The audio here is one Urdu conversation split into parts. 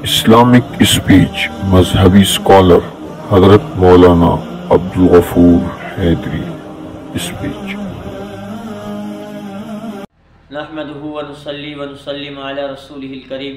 Islamic speech مذہبی اسکالر حضرت مولانا عبدالغفور حیدری speech. نحمده ونصلي ونسلم على رسوله الكريم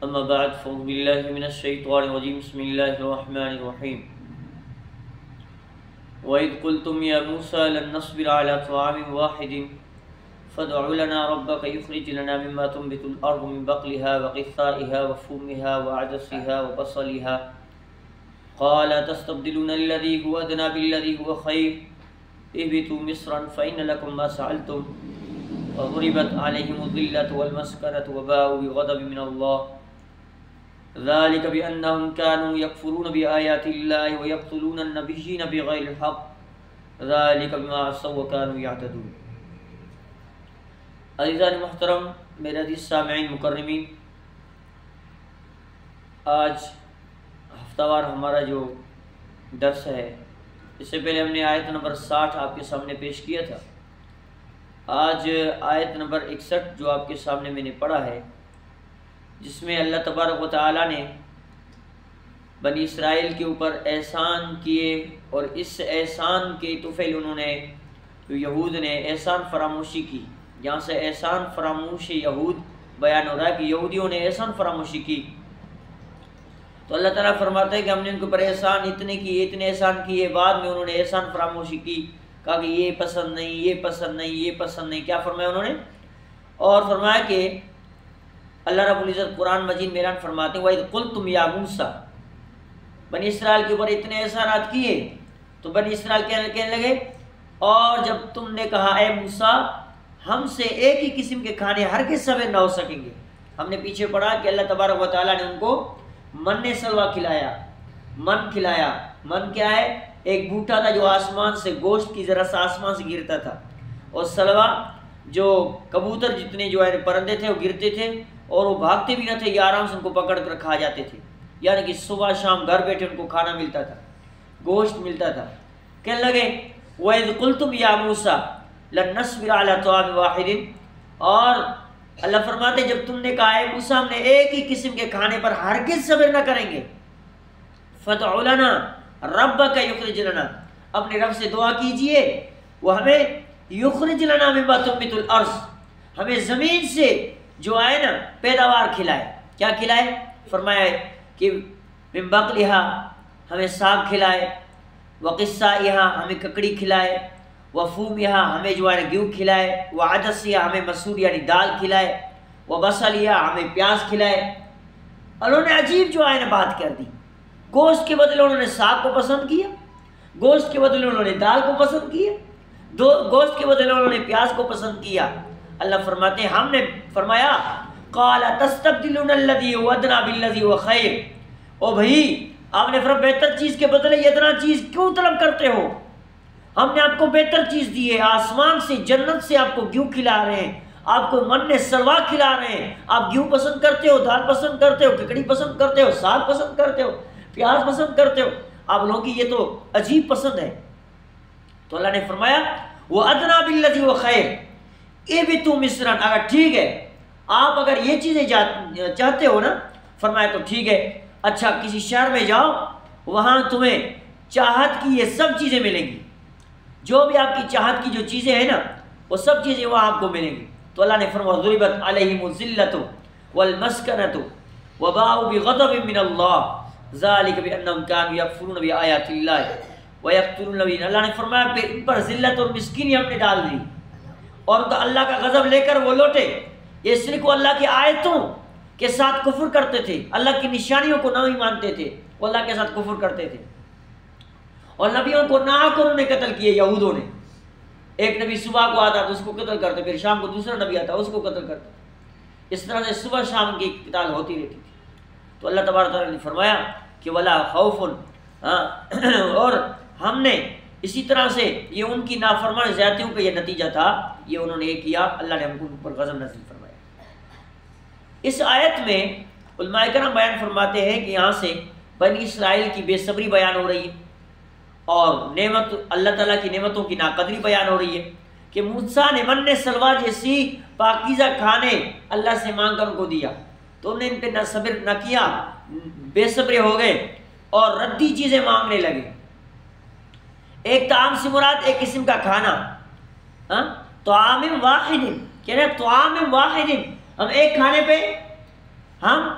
اما بعد فاعوذ بالله من الشيطان الرجيم بسم الله الرحمن الرحيم وإذ قلتم يا موسى لن نصبر على طعام واحد فادع لنا ربك يخرج لنا مما تنبت الأرض من بقلها وقثائها وفومها وعدسها وبصلها قال تستبدلون الذي هو أدنى بالذي هو خير اهبطوا مصرا فإن لكم ما سألتم وضربت عليهم الذلة والمسكنة وباءوا بغضب من الله ذلك بأنهم كانوا يكفرون بآيات الله ويقتلون النبيين بغير الحق ذلك بما عصوا وكانوا يعتدون. عزیزان محترم، میرے عزیز سامعین مکرمین، آج ہفتہ وار ہمارا جو درس ہے، اس سے پہلے ہم نے آیت نمبر 60 آپ کے سامنے پیش کیا تھا. آج آیت نمبر 61 جو آپ کے سامنے میں نے پڑھا ہے، جس میں اللہ تبارک و تعالیٰ نے بنی اسرائیل کے اوپر احسان کیے اور اس احسان کے طفیل انہوں نے جو یہود نے احسان فراموشی کی. یہاں سے احسان فراموش یہود بیان ہو رہا ہے کہ یہودیوں نے احسان فراموشی کی. تو اللہ تعالیٰ فرماتا ہے کہ ہم نے ان کے اوپر احسان اتنے احسان کیے، بعد میں انہوں نے احسان فراموشی کی، کہا کہ یہ پسند نہیں، یہ پسند نہیں، یہ پسند نہیں. کیا فرمایا انہوں نے؟ اور فرمایا کہ اللہ رب العزت قرآن مجید میں اعلان فرماتے ہیں وَإِذْ قُلْتُمْ يَا مُوسَىٰ، بنی اسرائیل کے اوپر اتنے احسانات کیے تو بنی اسرائیل کہنے لگے اور جب تم نے کہا اے موسیٰ ہم سے ایک ہی قسم کے کھانے ہرگز سوے نہ ہو سکیں گے. ہم نے پیچھے پڑھا کہ اللہ تبارک و تعالیٰ نے ان کو من سلوا کھلایا. من کیا ہے؟ ایک بوٹا تھا جو آسمان سے گوشت کی ذرا سا آسمان سے گرتا تھا، اور سلوا جو کبوتر جتنے جو ہے پرندے تھے وہ گرتے تھے اور وہ بھاگتے بھی نہ تھے، یہ آرام سے ان کو پکڑ کر کھا جاتے تھے. یعنی کہ صبح شام گھر بیٹھے ان کو کھانا ملتا تھا، گوشت ملتا تھا. کہنے لگے وَإِذْ قُلْتُمْ يَا مُوسَىٰ لَن نَّصْبِرَ عَلَىٰ طَعَامٍ وَاحِدٍ، اور اللہ فرماتے جب تم نے کہا اے موسیٰ ہم نے ایک ہی قسم کے کھانے پر ہرگز صبر نہ کریں گے، فَادْعُ لَنَا رَبَّكَ يُخْرِجْ لَنَا، اپنے رب سے دعا کیجئے وہ ہمیں یخرج لنا مما تنبت الارض، ہمیں زمین سے جو آئے نا پیداوار کھلائے. کیا کھلائے؟ فرمایا کہ من بقلها ہمیں ساگ کھلائے، وقصائها ہمیں ککڑی کھلائے، وفومها ہمیں جو ہے گیہوں کھلائے، وعدسها ہمیں مسور یعنی دال کھلائے، وبصلها ہمیں پیاز کھلائے. انہوں نے عجیب جو ہے نا بات کر دی. گوشت کے بدلے انہوں نے ساگ کو پسند کیا، گوشت کے بدلے انہوں نے دال کو پسند کیا، گوشت کے بدلے انہوں نے پیاز کو پسند کیا. اللہ فرماتے ہیں ہم نے فرمایا قال تستبدلون الذي هو ادنى بالذي هو خير، او بھائی آپ نے فرمایا بہتر چیز کے بدلے یہ ادنا چیز کیوں طلب کرتے ہو؟ ہم نے آپ کو بہتر چیز دی ہے، آسمان سے جنت سے آپ کو گیہوں کھلا رہے ہیں، آپ کو من سلوا کھلا رہے ہیں. آپ گیہوں پسند کرتے ہو، دال پسند کرتے ہو، ککڑی پسند کرتے ہو، ساگ پسند کرتے ہو، پیاز پسند کرتے ہو. آپ لوگوں کی یہ تو عجیب پسند ہے. تو اللہ نے فرمایا وہ ادنا بالذی وہ خیر اہبطوا مصرا، اگر ٹھیک ہے آپ اگر یہ چیزیں چاہتے ہو نا، فرمایا تو ٹھیک ہے، اچھا کسی شہر میں جاؤ وہاں تمہیں چاہت کی یہ سب چیزیں ملیں گی، جو بھی آپ کی چاہت کی جو چیزیں ہیں نا وہ سب چیزیں وہاں آپ کو ملیں گی. تو اللہ نے فرمایا ضربت علیہم الذلۃ والمسکنۃ وباءوا بغضب من اللہ ذالک بانہم کانوا یکفرون بآیات اللہ ویقتلون النبیین. اللہ نے فرمایا پھر ان پر ذلت اور مسکینی ہم نے ڈال دی اور ان کا اللہ کا غضب لے کر وہ لوٹے. یہ صرف وہ اللہ کی آیتوں کے ساتھ کفر کرتے تھے، اللہ کی نشانیوں کو نہیں مانتے تھے، وہ اللہ کے ساتھ کفر کرتے تھے اور نبیوں کو نہ کر انہیں قتل کیے. یہودوں نے ایک نبی صبح کو آتا تو اس کو قتل کرتے، پھر شام کو دوسرا نبی آتا اس کو قتل کرتے. اس طرح سے صبح شام کی قتال ہوتی رہتی تھی. تو اللہ تبارک تعالیٰ نے فرمایا کہ ولا خوف، اور ہم نے اسی طرح سے یہ ان کی نافرمان زیادتیوں کا یہ نتیجہ تھا، یہ انہوں نے یہ کیا، اللہ نے ہم کو ان پر غضب نازل فرمایا. اس آیت میں علماء کرام بیان فرماتے ہیں کہ یہاں سے بنی اسرائیل کی بے صبری بیان ہو رہی ہے اور نعمت اللہ تعالیٰ کی نعمتوں کی ناقدری بیان ہو رہی ہے کہ موسیٰ نے من سلوا جیسی پاکیزہ کھانے اللہ سے مانگ کر ان کو دیا. تو انہوں نے ان پہ نہ صبر نہ کیا، بے صبر ہو گئے اور ردی چیزیں مانگنے لگے۔ ایک طعام سے مراد ایک قسم کا کھانا، طعام واحد، کہہ رہے طعام واحد، ہم ایک کھانے پہ ہم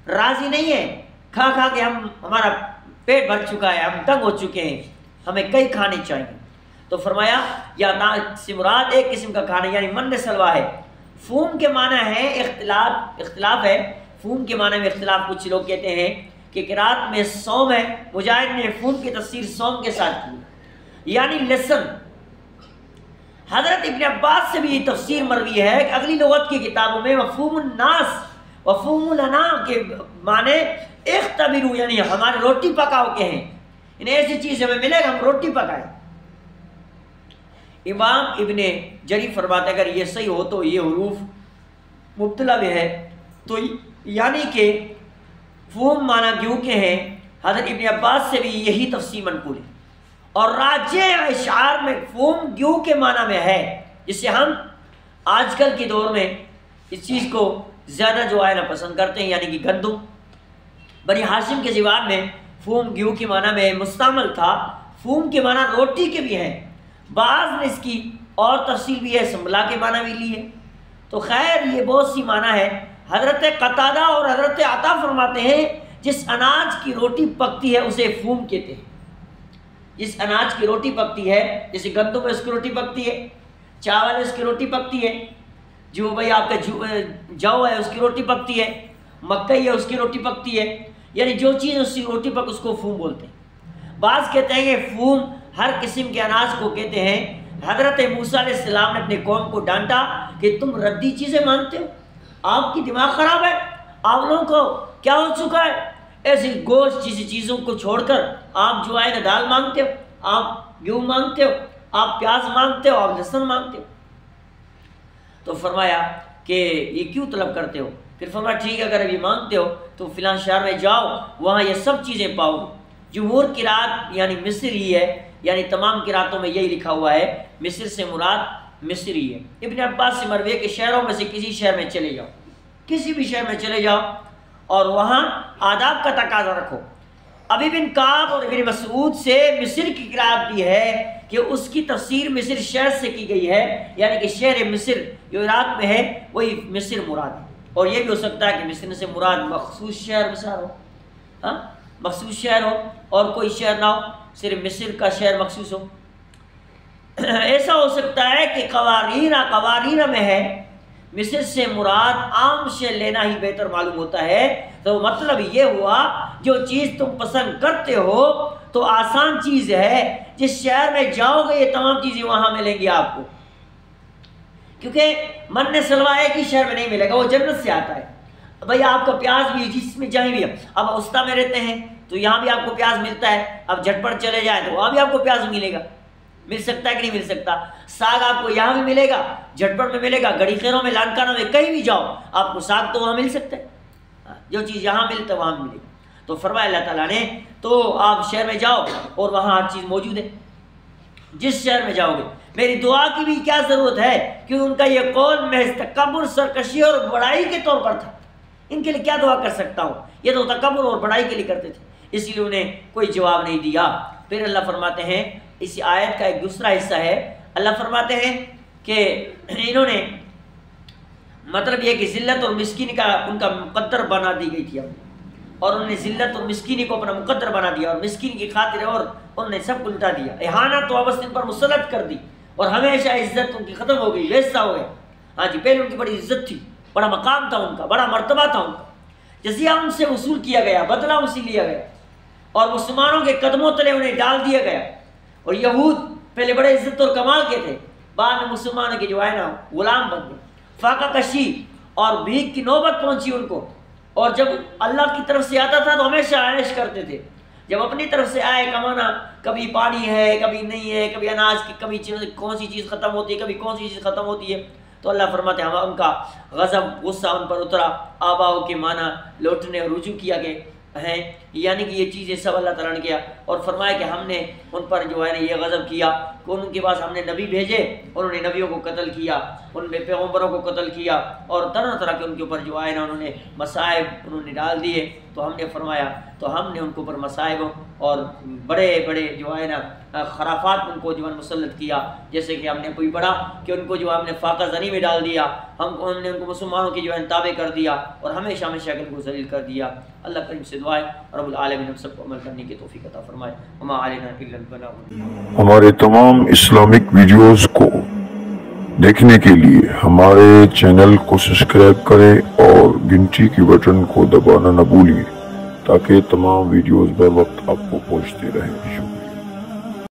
راضی نہیں ہیں، کھا کھا کے ہمارا پیٹ بھر چکا ہے، ہم تنگ ہو چکے ہیں، ہمیں کئی کھانے چاہیے۔ تو فرمایا یا سے مراد ایک قسم کا کھانا یعنی من سلوا ہے۔ فوم کے معنی ہے اختلاف ہے، فوم کے معنی میں اختلاف، کچھ لوگ کہتے ہیں کہ قرات میں صوم ہے، مجاہد نے فوم کی تفسیر صوم کے ساتھ کی یعنی لسن۔ حضرت ابن عباس سے بھی یہ تفسیر مروی ہے کہ اگلی لغت کی کتابوں میں مفہوم الناس مفہوم لنا کے معنی اختبروا یعنی ہماری روٹی پکاؤ کے ہیں، انہیں ایسی چیز ہمیں ملے گا ہم روٹی پکائیں۔ امام ابن جری فرماتا ہے اگر یہ صحیح ہو تو یہ حروف مبتلا میں ہے، تو یعنی کہ فوم معنی گیوں کے ہیں۔ حضرت ابن عباس سے بھی یہی تفسیر منقول ہے، اور راجح اشعار میں فوم گیوں کے معنی میں ہے، جس سے ہم آج کل کے دور میں اس چیز کو زیادہ جو ہے نا پسند کرتے ہیں، یعنی کہ گندم۔ بنی ہاشم کے زبان میں فوم گیوں کے معنی میں مستعمل تھا، فوم کے معنی روٹی کے بھی ہیں، بعض نے اس کی اور تفصیل بھی ہے، سنبلا کے معنی بھی لی ہے۔ تو خیر یہ بہت سی معنی ہے۔ حضرت قتادہ اور حضرت عطا فرماتے ہیں جس اناج کی روٹی پکتی ہے اسے فوم کہتے ہیں۔ جس اناج کی روٹی پکتی ہے، جیسے گندم ہے اس کی روٹی پکتی ہے، چاول ہے اس کی روٹی پکتی ہے، جو بھائی آپ کا جو ہے اس کی روٹی پکتی ہے، مکئی ہے اس کی روٹی پکتی ہے، یعنی جو چیز اس کی روٹی پک اس کو فوم بولتے ہیں۔ بعض کہتے ہیں کہ فوم ہر قسم کے اناج کو کہتے ہیں۔ حضرت موسیٰ علیہ السلام نے اپنے قوم کو ڈانٹا کہ تم ردی چیزیں مانتے ہو، آپ کی دماغ خراب ہے، آپ لوگوں کو کیا ہو چکا ہے، ایسی گوشت جیسی چیزوں کو چھوڑ کر آپ جو ہے نا دال مانگتے ہو، آپ گیہوں مانگتے ہو، آپ پیاز مانگتے ہو، آپ لہسن مانگتے ہو۔ تو فرمایا کہ یہ کیوں طلب کرتے ہو؟ پھر فرمایا ٹھیک ہے اگر ابھی مانگتے ہو تو فلاں شہر میں جاؤ، وہاں یہ سب چیزیں پاؤ گے۔ جمہور قرات یعنی مصر ہی ہے، یعنی تمام قراتوں میں یہی لکھا ہوا ہے، مصر سے مراد مصر ہی ہے۔ ابن عباس سے مروی ہے کہ شہروں میں سے کسی شہر میں چلے جاؤ، کسی بھی شہر میں چلے جاؤ اور وہاں آداب کا تقاضا رکھو۔ ابی بن کعب اور ابن مسعود سے مصر کی قرات بھی ہے کہ اس کی تفسیر مصر شہر سے کی گئی ہے، یعنی کہ شہر مصر جو عراق میں ہے وہی مصر مراد ہے۔ اور یہ بھی ہو سکتا ہے کہ مصر سے مراد مخصوص شہر مصر ہو، مخصوص شہر ہو اور کوئی شہر نہ ہو، صرف مصر کا شہر مخصوص ہو۔ ایسا ہو سکتا ہے کہ قوارینہ میں ہے، مصر سے مراد عام شہر لینا ہی بہتر معلوم ہوتا ہے۔ تو مطلب یہ ہوا جو چیز تم پسند کرتے ہو تو آسان چیز ہے، جس شہر میں جاؤ گے یہ تمام چیزیں وہاں ملیں گی آپ کو، کیونکہ من سلوا ایک ہی شہر میں نہیں ملے گا، وہ جنت سے آتا ہے۔ بھائی آپ کا پیاز بھی جس میں جہیں بھی، اب اوسطا میں رہتے ہیں تو یہاں بھی آپ کو پیاز ملتا ہے، اب جھٹپٹ چلے جائیں تو وہاں بھی آپ کو پیاز ملے گا، مل سکتا ہے کہ نہیں مل سکتا۔ ساگ آپ کو یہاں بھی ملے گا، جھٹپٹ میں ملے گا، گڑی خیروں میں، لانکانہ میں، کہیں بھی جاؤ آپ کو ساگ تو وہاں مل سکتا ہے، جو چیز یہاں ملتا ہے وہاں بھی ملے گا۔ تو فرمایا اللہ تعالیٰ نے تو آپ شہر میں جاؤ اور وہاں ہر چیز موجود ہے، جس شہر میں جاؤ گے۔ میری دعا کی بھی کیا ضرورت ہے، کیونکہ ان کا یہ قول محض تکبر، سرکشی اور بڑائی کے طور پر تھا، ان کے لیے کیا دعا کر سکتا ہوں، یہ تو تکبر اور بڑائی کے لیے کرتے تھے، اس لیے انہیں کوئی جواب نہیں دیا۔ پھر اللہ فرماتے ہیں، اس آیت کا ایک دوسرا حصہ ہے، اللہ فرماتے ہیں کہ انہوں نے مطلب یہ کہ ذلت اور مسکینی کا ان کا مقدر بنا دی گئی تھی، اور انہوں نے ذلت اور مسکینی کو اپنا مقدر بنا دیا، اور مسکین کی خاطر اور انہوں نے سب کو لٹا دیا، احانت و عبث ان پر مسلط کر دی، اور ہمیشہ عزت ان کی ختم ہو گئی، ویسا ہو گیا۔ ہاں جی، پہلے ان کی بڑی عزت تھی، بڑا مقام تھا ان کا، بڑا مرتبہ تھا ان کا، جزیہ ان سے وصول کیا گیا، بدلہ ان سے لیا گیا، اور مسلمانوں کے قدموں تلے انہیں ڈال دیا گیا۔ اور یہود پہلے بڑے عزت اور کمال کے تھے، بعد میں مسلمانوں کے جو ہے نا غلام بن گئے، فاقہ کشی اور بھیک کی نوبت پہنچی ان کو، اور جب اللہ کی طرف سے آتا تھا تو ہمیشہ عائش کرتے تھے، جب اپنی طرف سے آئے کمانا، کبھی پانی ہے کبھی نہیں ہے، کبھی اناج کی کبھی کون سی چیز ختم ہوتی ہے، کبھی کون سی چیز ختم ہوتی ہے، تو اللہ فرماتے ہیں ان کا غضب غصہ ان پر اترا، آباؤں کے معنی لوٹنے اور رجوع کیا گئے، ہیں، یعنی کہ یہ چیزیں سب اللہ تعالیٰ نے کیا، اور فرمایا کہ ہم نے ان پر جو ہے نا یہ غضب کیا کہ ان کے پاس ہم نے نبی بھیجے، انہوں نے نبیوں کو قتل کیا، ان میں پیغمبروں کو قتل کیا، اور طرح طرح کے ان کے اوپر جو ہے نا انہوں نے مصائب انہوں نے ڈال دیے۔ تو ہم نے فرمایا تو ہم نے ان کے اوپر مصائب اور بڑے بڑے جو ہے نا خرافات ان کو جو ہے مسلط کیا، جیسے کہ ہم نے کوئی پڑھا کہ ان کو جو ہم نے فاقہ زنی میں ڈال دیا، ہم نے ان کو مسلمانوں کی جو ہے تابع کر دیا اور ہمیشہ ہمیشہ ان کو ذلیل کر دیا۔ اللہ کریم سے دعا ہے رب العالمین ہم سب کو عمل کرنے کی توفیق عطا فرمائے۔ وما علینا الا البلاغ۔ ہمارے تمام اسلامک ویڈیوز کو دیکھنے کے لیے ہمارے چینل کو سبسکرائب کریں اور گھنٹی کی بٹن کو دبانا نہ بھولیں تاکہ تمام ویڈیوز بر وقت آپ کو پہنچتے رہیں۔